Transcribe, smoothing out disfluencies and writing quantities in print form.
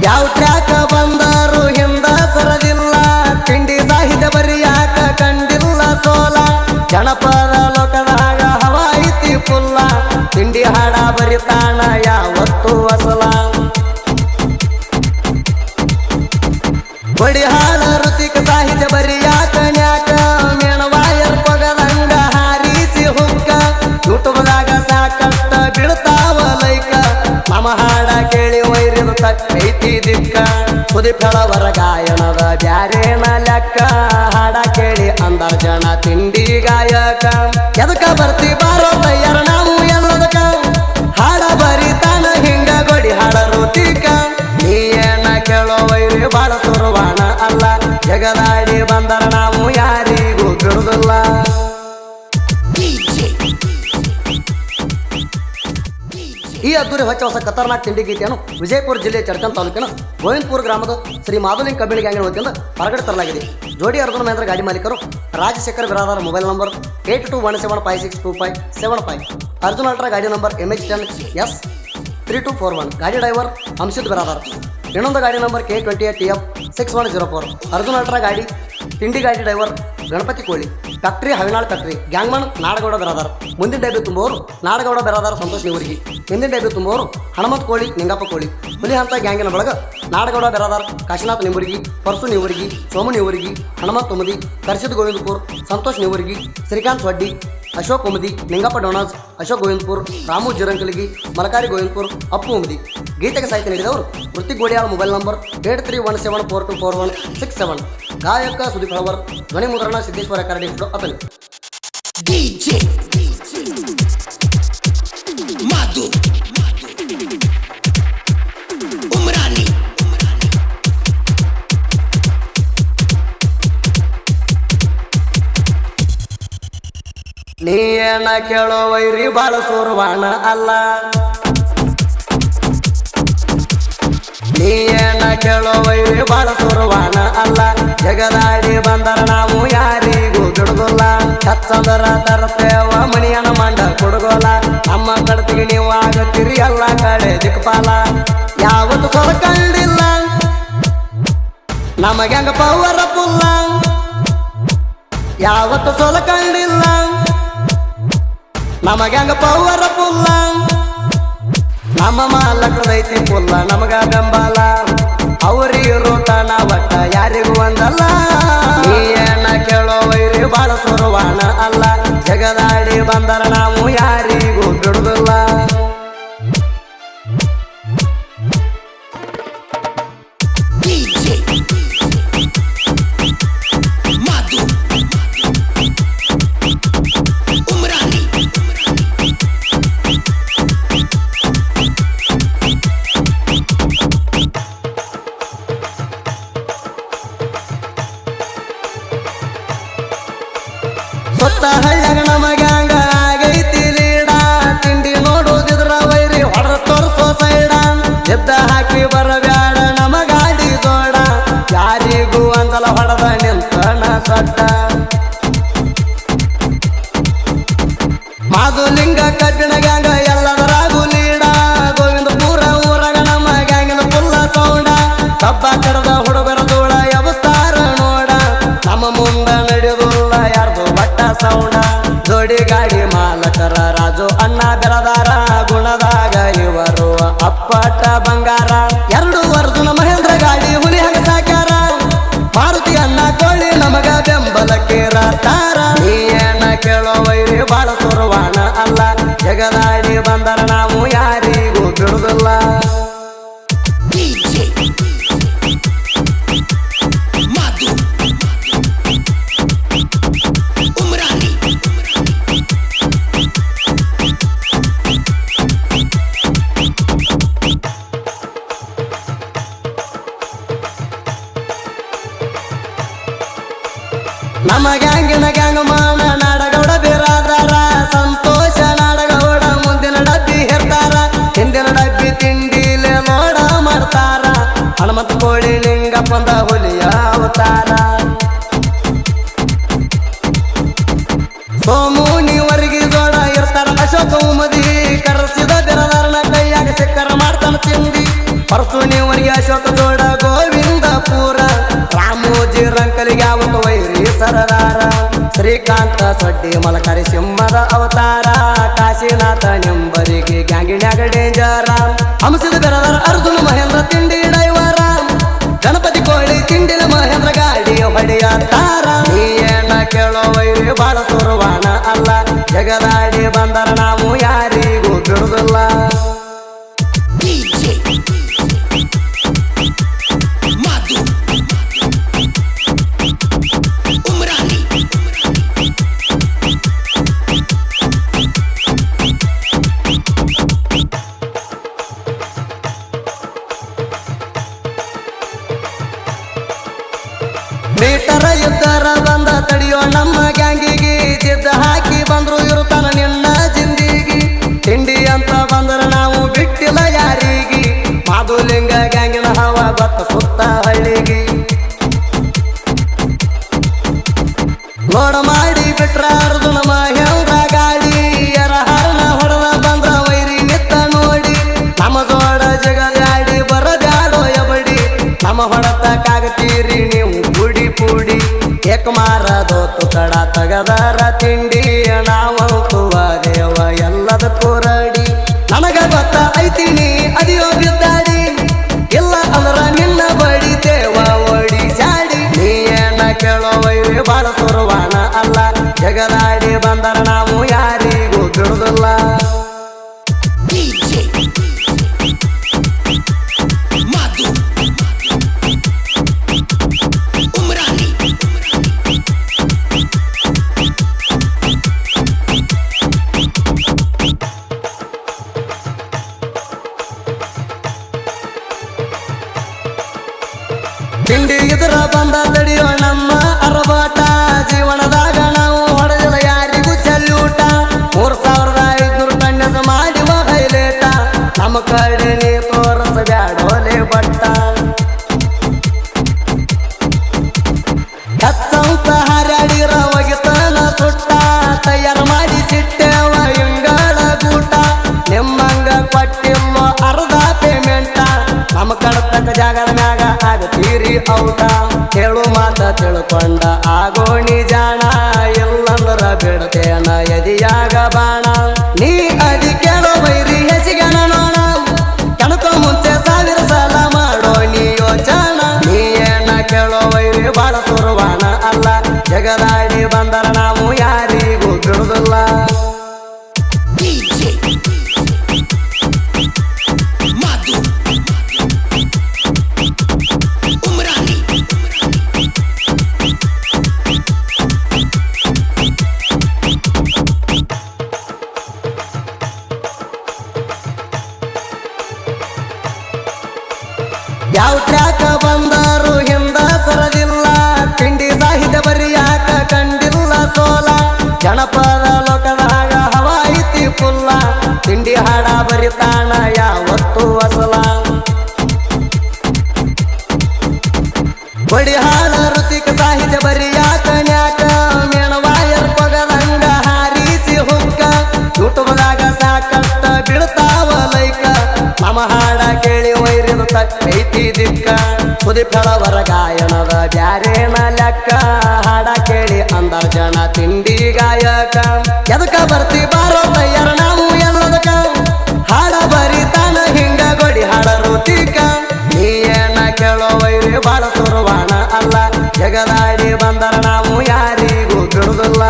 ಯಾವ ಟ್ರ್ಯಾಕ ಬಂದರು ಹಿಂದ ಸರದಿಲ್ಲ ತಿಂಡಿ ಸಾಹಿತ್ಯ ಬರಿಯಾಕ ಕಂಡಿಲ್ಲ ಸೋಲ ಜನಪದ ಲೋಕದಾಗ ಹವ ಐತಿ ಫುಲ್ಲ ತಿಂಡಿ ಹಾಡ ಬರಿತಾನ ಯಾವತ್ತು ಅಸಲ ಬಡಿ ಹಾಡ ಋತಿಕ ಸಾಹಿತ್ಯ ಬರಿಯಾಕ ನ್ಯಾಕ ಮೇಣವಾಯರ್ ಪೊಗದಂಗ ಹಾರಿಸಿ ಹುಕ್ಕ ಯೂಟ್ಯೂಬ್ದಾಗ ಸಾಕಷ್ಟ ಬಿಡ್ತಾವ ಲೈಕ ನಮ್ಮ ಹಾಡ ಕೇಳಿ ವೈರಿನ ತಕ್ಕೈತಿ ದಿಕ್ಕ ಸುದೀಪಳವರ ಗಾಯನದ ಬ್ಯಾರೇನ ಲೆಕ್ಕ ಹಾಡ ಕೇಳಿ ಅಂದರ ಜನ ತಿಂಡಿ ಗಾಯಕ ಎದಕ ಬರ್ತಿ ಬಾರೋ ತಯ್ಯಾರ ನಾವು ಎಲ್ಲದಕ ಹಾಡ ಬರಿತಾನ ಹಿಂಗ ಗೊಡಿ ಹಾಡ ಋತಿಕ ನೀ ಏನ ಕೇಳೋ ವೈರಿ ಬಾಳ ಸುರವಾಣ ಅಲ್ಲ ಜಗದಾಡಿ ಬಂದರ ನಾವು ಯಾರಿಗೂ ಬಿಡುದಿಲ್ಲ ಈ ಅದ್ದೂರಿ ಹೊಚ್ಚ ಹೊಸ ಖತರ್ನಾಕ್ ತಿಂಡಿ ಗೀತೆಯನ್ನು ವಿಜಯಪುರ ಜಿಲ್ಲೆಯ ಚಡ್ಚನ್ ತಾಲೂಕಿನ ಗೋವಿಂದಪುರ ಗ್ರಾಮದ ಶ್ರೀ ಮಾಧುಲಿಂಗ್ ಕಬ್ಬಿಣಿ ಗ್ಯಾಂಗಿನ ವತಿಯಿಂದ ಹೊರಗಡೆ ತರಲಾಗಿದೆ. ಜೋಡಿ ಅರ್ಜುನ ಮಹೇಂದ್ರ ಗಾಡಿ ಮಾಲೀಕರು Rajashekar Biradar mobile number 8217562575 Arjun ultra ಗಾಡಿ ನಂಬರ್ MH10S3241 ಗಾಡಿ ಡ್ರೈವರ್ ಅಂಶಿತ್ ಬಿರಾದಾರ್ ಇನ್ನೊಂದು ಗಾಡಿ ನಂಬರ್ K28TF6104 ಅರ್ಜುನ್ ಅಲ್ಟ್ರಾ ಗಾಡಿ ತಿಂಡಿ ಗಾಡಿ ಡ್ರೈವರ್ ಗಣಪತಿ ಕೋಳಿ ಫ್ಯಾಕ್ಟ್ರಿ ಹವಿನಾಳ್ ಫ್ಯಾಕ್ಟ್ರಿ ಗ್ಯಾಂಗ್ಮನ್ ನಾಡಗೌಡ ಬೆರಾದಾರ್ ಮುಂದಿನ ಡೈಬಿ ತುಂಬುವವರು ನಾಡಗೌಡ ಬೆರಾದಾರ ಸಂತೋಷ್ ನೀವರಿಗೆ ಹಿಂದಿನ ಡೈಬಿ ತುಂಬುವವರು ಹನುಮಂತ್ ಕೋಳಿ ನಿಂಗಪ್ಪ ಕೋಳಿ ಹುಲಿ ಹಂತ ಗ್ಯಾಂಗಿನ ಬಳಗ ನಾಡಗೌಡ ಬೆರಾದಾರ್ ಕಾಶಿನಾಥ್ ನಿಂಬುರ್ಗಿ ಪರಸು ನೀವರಿಗೆ ಸೋಮು ನೀವರಿಗೆ ಹನುಮಂತ್ ತುಮದಿ ಕರ್ಷಿದ್ ಗೋವಿಂದಪುರ್ ಸಂತೋಷ್ ನೀವರಿಗೆ ಶ್ರೀಕಾಂತ್ ವಡ್ಡಿ ಅಶೋಕ್ ಉಮದಿ ನಿಂಗಪ್ಪ ಡೋನಾಜ್ ಅಶೋಕ್ ಗೋವಿಂದಪುರ್ ರಾಮು ಜಿರಂಕಲಿಗಿ ಮಲಕಾರಿ ಗೋವಿಂದಪುರ್ ಅಪ್ಪು ಉಮದಿ ಗೀತೆಗೆ ಸಾಹಿತ್ಯ ನೀಡಿದವರು ವೃತ್ತಿ ಗೋಡಿಯಾಳ ಮೊಬೈಲ್ ನಂಬರ್ 8317424167 ಗಾಯಕ ಸುದೀಪ್ ಹಳವರ್ ಧ್ವನಿ ಮುದ್ರಣ ಸಿದ್ದೇಶ್ವರ ಕರಡಿ ಅತನಿ ನೀ ಏನ ಕೇಳೋ ವೈರಿ ಬಾಳ ಸೂರ್ವಾಣ ಅಲ್ಲ ನೀ ಏನ ಕೇಳೋ ವೈರಿ ಬಾಳ ಸೂರ್ವಾಣ ಅಲ್ಲ ಜಗದಾಡಿ ಬಂದರ ನಾವು ಯಾರಿಗೂ ಬಿಡುದಿಲ್ಲ ಹಚ್ಚಂದರ ತರತೇವ ಮಣಿಯನ ಮಂಡ ಕೊಡುಗೋಲ ನಮ್ಮ ಕಡ್ತಿಗೆ ನೀವು ಆಗತ್ತೀರಿ ಎಲ್ಲ ಕಡೆ ದಿಕ್ಪಾಲ ಯಾವತ್ತು ಸೊರಕಂಡಿಲ್ಲ ನಮಗ್ಯಾಂಗ ಪವರ ಪುಲ್ಲ ಯಾವತ್ತು ಸೊಲಕಂಡಿಲ್ಲ ನಮಗ್ಯಾಂಗ ಪವರ ಪುಲ್ಲ ನಮ್ಮ ಮಾಲಕದೈತಿ ಪುಲ್ಲ ನಮಗ ಬೆಂಬಲ ಅವರಿರೋ ತನ ಒಟ್ಟ ಯಾರಿಗೂ ಒಂದಲ್ಲ ನೀ ಏನ ಕೇಳೋ ವೈರಿ ಬಾಳ ಸುರವಾಣ ಅಲ್ಲ ಜಗದಾಡಿ ಬಂದರ ನಾವು ಯಾರಿಗೂ ಬಿಡುದಿಲ್ಲ ಸುತ್ತ ಹಳ್ಳ್ಯಾಗ ನಮಗ್ಯಾಂಗ ಆಗೈತಿ ಲೀಡ ತಿಂಡಿ ನೋಡುದಿದ್ರ ವೈರಿ ಹೊರ ತೋರ್ಸೋ ಸೈಡ ಎದ್ದ ಹಾಕಿ ಬರಬ್ಯಾಡ ನಮಗಾಡಿ ಜೋಡ ಯಾರಿಗೂ ಅಂದಲ ಹೊಡೆದ ನಿಂತನ ಸಡ್ಡ ಮಾಧುಲಿಂಗ ಕಬ್ಬಿಣ ಗ್ಯಾಂಗ ಎಲ್ಲದರಾಗೂ ಲೀಡ ಗೋವಿಂದಪುರ ಊರಾಗ ನಮ್ಮ ಗ್ಯಾಂಗಿನ ಫುಲ್ಲ ಸೌಂಡ ಕಬ್ಬ ಕಡದ ಹುಡುಗರ ಧೂಳ ಎಬಸ್ತಾರ ನೋಡ ನಮ್ಮ ಮುಂದ ನಡೆಯುವುದಿಲ್ಲ ಯಾರ್ದು ಬಟ್ಟ ಸೌಂಡ ಜೋಡಿ ಗಾಡಿ ಮಾಲಕರ ರಾಜು ಅಣ್ಣ ಬೆರದಾರ ಗುಣದಾಗ ಇವರು ಅಪ್ಪಟ ಬಂಗಾರ 2 ಅರ್ಜುನ ಮಹೇಂದ್ರ ಗಾಡಿ ಹುಲಿ ಹಂಗ ಸಾಕ್ಯಾರ ಮಾರುತಿ ಅಣ್ಣ ಕೋಳಿ ನಮಗ ಬೆಂಬಲಕ್ಕೆ ರಾತಾರ ನೀ ಏನ ಕೇಳೋ ವೈರಿ ಬಾಳ ಸುರವಾಣ ಅಲ್ಲ ಜಗದಾಡಿ ಬಂದರ ನಾವು ಯಾರಿಗೂ ಬಿಡುದಿಲ್ಲ ನಮ್ಮ ಗ್ಯಾಂಗಿನ ಗ್ಯಾಂಗ್ ಮಾನ ನಾಡಗೌಡ ಬಿರಾದಾರ ಸಂತೋಷ ನಾಡಗೌಡ ಮುಂದಿನ ಡಬ್ಬಿ ಹೆರ್ತಾರ ಹಿಂದಿನ ಡಬ್ಬಿ ತಿಂಡಿಲೆ ನೋಡ ಮಾಡ್ತಾರ ಹನುಮಂತ ಕೋಳಿ ಲಿಂಗಪ್ಪಂದ ಹುಲಿಯ ಅವತಾರ ಸೋಮು ನೀವರಿಗೆ ಜೋಡ ಇರ್ತಾರ ಅಶೋಕ ಉಮದಿ ಕರ್ಸಿದ ಬಿರದಾರನ ಕೈಯಾಗ ಸಿಕ್ಕರ ಮಾಡ್ತಾನ ತಿಂಡಿ ಪರಸು ನೀವನಿಗೆ ಅಶೋಕ ಜೋಡ ಗೋವಿಂದಪುರ ರಾಮೋಜಿ ರಂಕಲಿಗೆ ಯಾವತ್ತು ವೈರಿ ಸರದಾರ ಶ್ರೀಕಾಂತ ಸೊಡ್ಡಿ ಮಲಕರಿ ಸಿಂಹದ ಅವತಾರ ಕಾಶಿನಾಥ ನೆಂಬರಿಗೆ ಗ್ಯಾಂಗಿನ್ಯಾಗ ಡೇಂಜರ ಹಂಸದ ಬೆರದರ ಅರ್ಜುನ ಮಹೇಂದ್ರ ತಿಂಡಿ ಡೈವರ ಗಣಪತಿ ಕೋಳಿ ತಿಂಡಿನ ಮಹೇಂದ್ರ ಗಾಡಿ ಹೊಡೆಯತಾರ ನೀ ಏನ ಕೇಳೋ ವೈರಿ ಬಾಳ ಸುರವಾಣ ಅಲ್ಲ ಜಗದಾಡಿ ಬಂದರ ನಾವು ಯಾರಿಗೂ ಬಿಡುದಿಲ್ಲ ಮೀಟರ ಯುದ್ಧರ ಬಂದ ತಡಿಯೋ ನಮ್ಮ ಗ್ಯಾಂಗಿಗೆ ಜಿದ್ದ ಹಾಕಿ ಬಂದ್ರು ಇರುತ್ತಾನ ನಿನ್ನ ಜಿಂದಿಗಿ ತಿಂಡಿ ಅಂತ ಬಂದ್ರ ನಾವು ಬಿಟ್ಟಿಲ್ಲ ಯಾರಿಗೆ ಮಾಧುಲಿಂಗ ಗ್ಯಾಂಗಿನ ಹವ ಗೊತ್ತ ಸುತ್ತ ಹಳ್ಳಿಗೆ ನೋಡ ಮಾಡಿ ಬಿಟ್ರ ಅರ್ಜುನ ಮಹೇಂದ್ರ ಗಾಡಿ ಎರಹರನ ಹೊಡೆದ ಬಂದ್ರ ವೈರಿ ನಿತ್ತ ನೋಡಿ ನಮ್ಮ ಜೋಡ ಜಗದಾಡಿ ಬರಬ್ಯಾಡೋ ಎಬಡಿ ನಮ್ಮ ಹೊಡೆತಕ್ಕಾಗತೀರಿ ನೀವು ಪುಡಿ ಏಕಮಾರ ದೋತು ಕಡ ತಗದರ ತಿಂಡಿ ನಾವಂತೂ ದೇವ ಎಲ್ಲದ ಕೂರಡಿ ನನಗ ಗೊತ್ತ ಐತೀನಿ ಅದಿಯೋ ಬಿದ್ದಾಡಿ ಇಲ್ಲ ಅಂದ್ರ ನಿನ್ನ ಬಡಿ ದೇವ ಓಡಿ ಜಾಡಿ ನೀ ಏನ ಕೇಳೋ ವೈರಿ ಬಾಳ ಸುರವಾಣ ಅಲ್ಲ ಜಗದಾಡಿ ಬಂದರ ನಾವು ಯಾರಿಗೂ ಬಿಡುದಿಲ್ಲ ತಿಂಡಿ ಇದರ ಬಂದ ತಡಿಯೋ ನಮ್ಮ ಅರಬಾಟ ಜೀವನದಾಗ ನಾವು ಹೊಡೆದಿಲ್ಲ ಯಾರಿಗೂ ಸಲ್ಯೂಟ 3500 ಟನ್ನೆಸ ಮಾಡಿವ ಹೈಲೇಟ ನಮ್ಮ ಕಡೆ ನೀ ತೋರಸ ಬ್ಯಾಡೋಲೆ ಬಟ್ಟ ಕಚ್ಚಂತ ಹಾರಾಡಿರ ಒಗಿತನ ಸುಟ್ಟ ತಯಾರು ಮಾಡಿ ಸಿಟ್ಟೆವ ಇಂಗಳ ಗೂಟ ನಿಮ್ಮಂಗ ಕೊಟ್ಟಿಲ್ಲ ಅರ್ಧ ಪೇಮೆಂಟ ನಮ್ಮ ಕಡತಕ್ಕ ಜಾಗದ ಮ್ಯಾಗ ಆಗತೀರಿ ಔಟ ಹೇಳು ಮಾತ ತಿಳ್ಕೊಂಡ ಆಗೋಣಿ ಜಾಣ ಎಲ್ಲಂದ್ರ ಬಿಡ್ತೇನ ಎದಿಯಾಗ ಬಾಣ ನೀ ಅದಿ ಕೇಳೋ ಬೈರಿ ಹೆಸಿಗಣ ನೋಣ ಕಣಕೋ ಮುಂಚೆ 1000 ಸಲ ಮಾಡೋ ನೀ ಯೋಚನ ನೀ ಏನ ಕೇಳೋ ವೈರಿ ಬಾಳ ಸುರವಾಣ ಅಲ್ಲ ಜಗದಾಡಿ ಬಂದರ ನಾವು ಯಾರಿಗೂ ಬಿಡುದಿಲ್ಲ ಯಾವ ಟ್ರ್ಯಾಕ ಬಂದರು ಹಿಂದ ಸರದಿಲ್ಲ ತಿಂಡಿ ಸಾಹಿತ್ಯ ಬರಿಯಾಕ ಕಂಡಿಲ್ಲ ಸೋಲ ಜನಪದ ಲೋಕದಾಗ ಹವ ಐತಿ ಫುಲ್ಲ ತಿಂಡಿ ಹಾಡ ಬರಿತಾನ ಯಾವತ್ತು ಅಸಲ ಬಡಿ ಹಾಡ ಋತಿಕ ಸಾಹಿತ್ಯ ಬರಿಯಾಕ ನ್ಯಾಕ ಮೇಣವಾಯರ್ ಪಗದಂಗ ಹಾರಿಸಿ ಹುಕ್ಕ ಯೂಟ್ಯೂಬ್ದಾಗ ಸಾಕಷ್ಟ ಬಿಡ್ತಾವ ಲೈಕ ನಮ್ಮ ಹಾಡ ಕೇಳಿ ವೈರಿದ ತಕ್ಕೈತಿ ದಿಕ್ಕ ಸುದೀಪಳವರ ಗಾಯನದ ಬ್ಯಾರೇನ ಲೆಕ್ಕ ಹಾಡ ಕೇಳಿ ಅಂದರ್ ಜನ ತಿಂಡಿ ಗಾಯಕ ಎದಕ ಬರ್ತಿ ಬಾರೋ ತಯ್ಯಾರ ನಾವು ಎಲ್ಲದಕ ಹಾಡ ಬರಿತಾನ ಹಿಂಗ ಗೊಡಿ ಹಾಡ ಋತಿಕ ನೀ ಏನ ಕೇಳೋ ವೈರಿ ಬಾಳ ಸುರವಾಣ ಅಲ್ಲ ಜಗದಾಡಿ ಬಂದರ ನಾವು ಯಾರಿಗೂ ಬಿಡುದಿಲ್ಲ